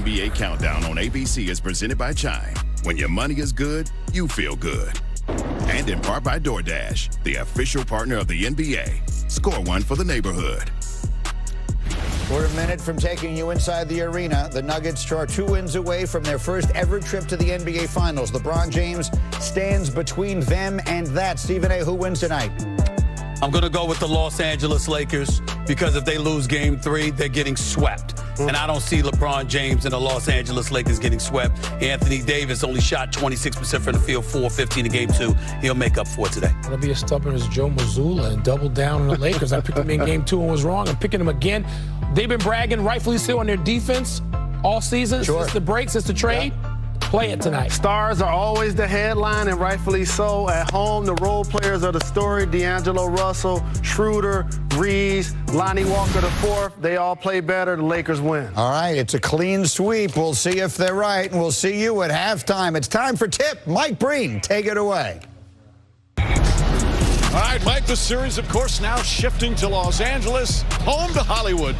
NBA Countdown on ABC is presented by Chime. When your money is good, you feel good. And in part by DoorDash, the official partner of the NBA. Score one for the neighborhood. We're a minute from taking you inside the arena. The Nuggets are 2 wins away from their first ever trip to the NBA Finals. LeBron James stands between them and that. Stephen A., who wins tonight? I'm going to go with the Los Angeles Lakers because if they lose Game 3, they're getting swept. And I don't see LeBron James and the Los Angeles Lakers getting swept. Anthony Davis only shot 26% from the field, 4-15 in Game 2. He'll make up for it today. I'll be as stubborn as Joe Mazzulla and double down on the Lakers. I picked them in Game 2 and was wrong. I'm picking them again. They've been bragging, rightfully so, on their defense all season, since the break, since the trade. Yeah. Play it tonight. Stars are always the headline, and rightfully so. At home, the role players are the story. D'Angelo Russell, Schroeder, Reeves, Lonnie Walker IV. They all play better. The Lakers win. All right, it's a clean sweep. We'll see if they're right, and we'll see you at halftime. It's time for Tip. Mike Breen, take it away. All right, Mike, the series, of course, now shifting to Los Angeles, home to Hollywood,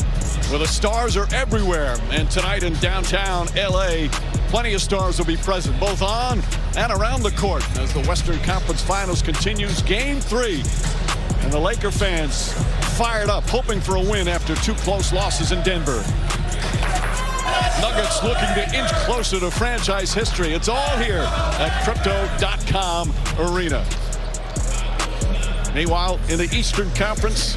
where the stars are everywhere. And tonight in downtown L.A., plenty of stars will be present, both on and around the court, as the Western Conference Finals continues. Game 3. And the Laker fans fired up, hoping for a win after 2 close losses in Denver. Nuggets looking to inch closer to franchise history. It's all here at Crypto.com Arena. Meanwhile, in the Eastern Conference,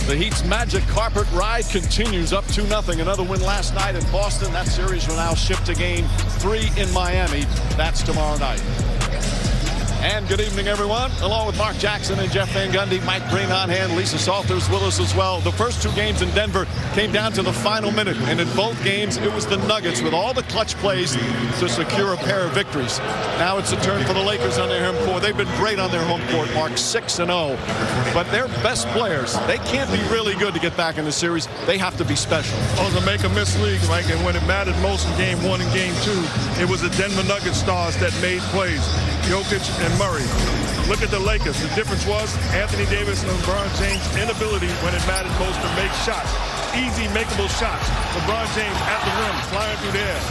the Heat's magic carpet ride continues up 2-0. Another win last night in Boston. That series will now shift to Game 3 in Miami. That's tomorrow night. And good evening, everyone. Along with Mark Jackson and Jeff Van Gundy, Mike Breen on hand, Lisa Salters with us as well. The first 2 games in Denver came down to the final minute, and in both games, it was the Nuggets with all the clutch plays to secure a pair of victories. Now it's a turn for the Lakers on their home court. They've been great on their home court, Mark, 6-0. But their best players, they can't be really good to get back in the series. They have to be special. Oh, to make a miss league, Mike, and when it mattered most in Game 1 and Game 2, it was the Denver Nuggets stars that made plays. Jokic and Murray. Look at the Lakers. The difference was Anthony Davis and LeBron James' inability when it mattered most to make shots. Easy, makeable shots. LeBron James at the rim, flying through the air.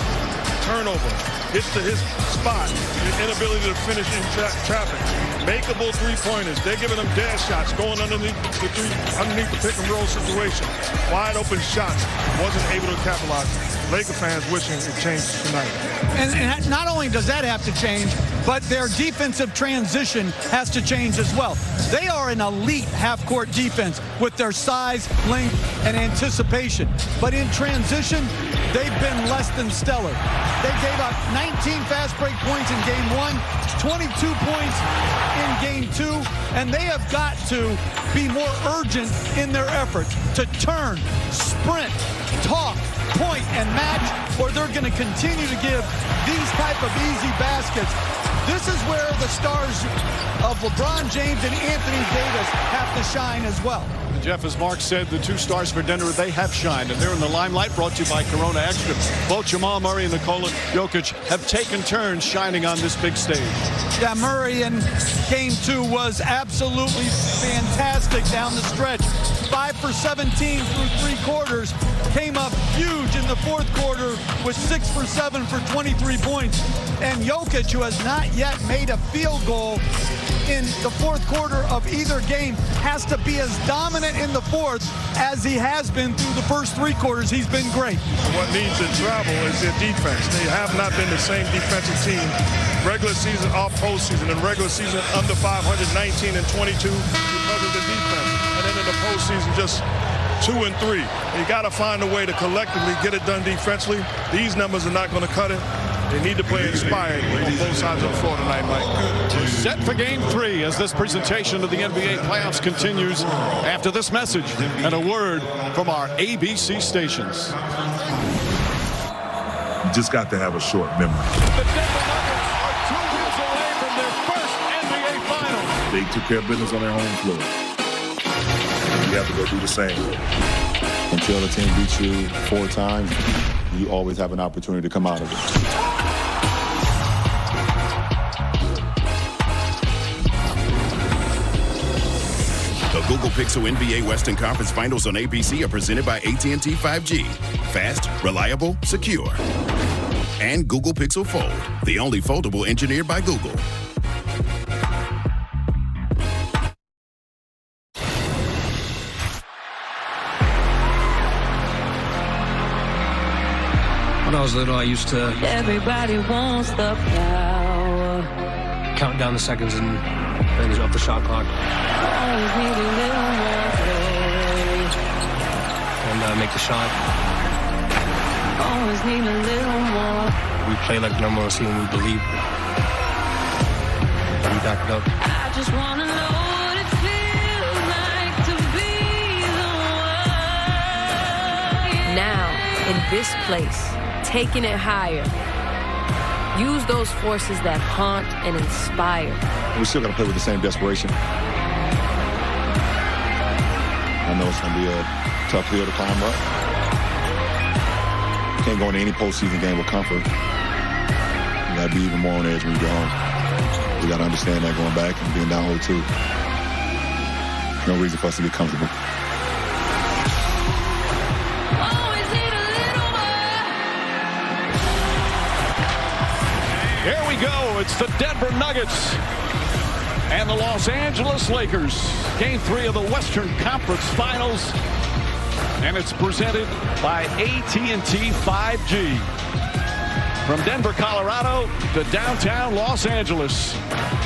Turnover. Hits to his spot. The inability to finish in traffic. Makeable three-pointers. They're giving them dash shots, going underneath the pick and roll situation. Wide open shots. Wasn't able to capitalize. Laker fans wishing it changed tonight. And not only does that have to change, but their defensive transition has to change as well. They are an elite half-court defense with their size, length, and anticipation. But in transition, they've been less than stellar. They gave up 19 fast break points in Game 1, 22 points in Game 2, and they have got to be more urgent in their efforts to turn, sprint, talk, point, and match, or they're going to continue to give these type of easy baskets. This is where the stars of LeBron James and Anthony Davis have to shine as well. And Jeff, as Mark said, the 2 stars for Denver, they have shined, and they're in the limelight, brought to you by Corona Extra. Both Jamal Murray and Nikola Jokic have taken turns shining on this big stage. Yeah, Murray in Game 2 was absolutely fantastic down the stretch. 5 for 17 through 3 quarters. Came up huge in the 4th quarter with 6 for 7 for 23 points. And Jokic, who has not yet made a field goal in the 4th quarter of either game, has to be as dominant in the 4th as he has been through the first 3 quarters. He's been great. What needs to travel is their defense. They have not been the same defensive team. Regular season, off postseason. In regular season, under 519 and 22 because of the defense. And then in the postseason, just 2 and 3. You got to find a way to collectively get it done defensively. These numbers are not going to cut it. They need to play inspired on both sides of the floor tonight, Mike. Set for Game 3 as this presentation of the NBA playoffs continues after this message and a word from our ABC stations. You just got to have a short memory. The Denver Nuggets are 2 years away from their first NBA Finals. They took care of business on their home floor. You have to go do the same. Until the team beats you 4 times, you always have an opportunity to come out of it. The Google Pixel NBA Western Conference Finals on ABC are presented by AT&T 5G. Fast, reliable, secure. And Google Pixel Fold, the only foldable engineered by Google. When I was little, I used to... Everybody wants the power. Count down the seconds and finish off the shot clock. Always need a little more play. And make the shot. Always need a little more. We play like the number one team. We believe. We back it up. I just want to know what it feels like to be the one. Now, in this place, taking it higher. Use those forces that haunt and inspire. We still got to play with the same desperation. I know it's going to be a tough hill to climb up. Can't go into any postseason game with comfort. You got to be even more on edge when you go home. We got to understand that going back and being down 0-2. No reason for us to get comfortable. Here we go. It's the Denver Nuggets and the Los Angeles Lakers. Game 3 of the Western Conference Finals. And it's presented by AT&T 5G. From Denver, Colorado to downtown Los Angeles.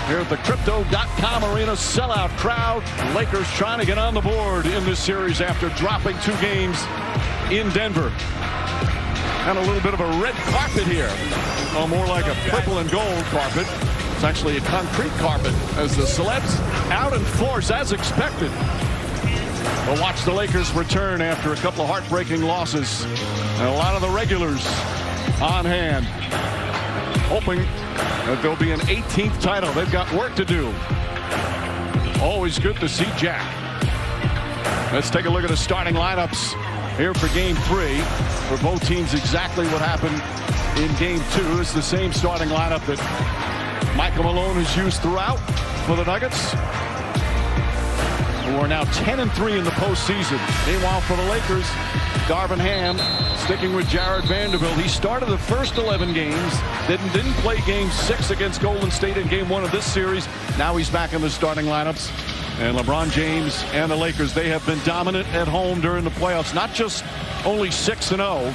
Here at the Crypto.com Arena, sellout crowd. Lakers trying to get on the board in this series after dropping 2 games in Denver. And a little bit of a red carpet here. Oh, more like a purple and gold carpet. It's actually a concrete carpet as the celebs out in force as expected. We'll watch the Lakers return after a couple of heartbreaking losses. And a lot of the regulars on hand, hoping that there'll be an 18th title. They've got work to do. Always good to see Jack. Let's take a look at the starting lineups here for Game 3. For both teams, exactly what happened in Game 2. It's the same starting lineup that Michael Malone has used throughout for the Nuggets, who are now 10-3 in the postseason. Meanwhile, for the Lakers, Darvin Ham sticking with Jared Vanderbilt. He started the first 11 games, didn't play Game 6 against Golden State in Game 1 of this series. Now he's back in the starting lineups. And LeBron James and the Lakers, they have been dominant at home during the playoffs. Not just only 6-0,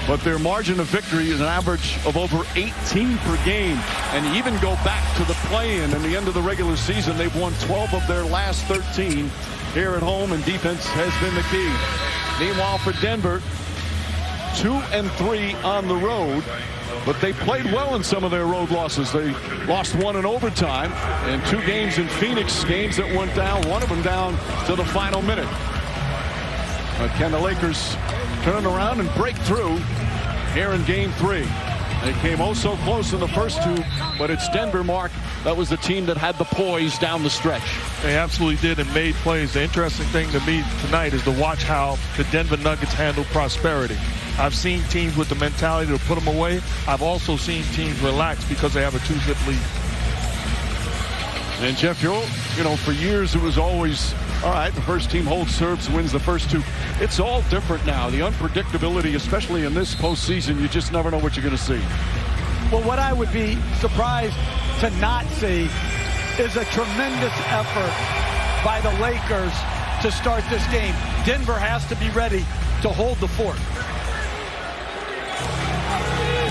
but their margin of victory is an average of over 18 per game. And you even go back to the play-in and the end of the regular season, they've won 12 of their last 13 here at home, and defense has been the key. Meanwhile, for Denver, 2-3 on the road, but they played well in some of their road losses. They lost 1 in overtime and 2 games in Phoenix, games that went down, one of them down to the final minute. But can the Lakers turn around and break through here in Game 3? They came oh so close in the first 2, but it's Denver, Mark. That was the team that had the poise down the stretch. They absolutely did and made plays. The interesting thing to me tonight is to watch how the Denver Nuggets handle prosperity. I've seen teams with the mentality to put them away. I've also seen teams relax because they have a 2-zip lead. And Jeff, you know, for years it was always, all right, the first team holds serves, wins the first 2. It's all different now. The unpredictability, especially in this postseason, you just never know what you're going to see. Well, what I would be surprised to not see is a tremendous effort by the Lakers to start this game. Denver has to be ready to hold the fort.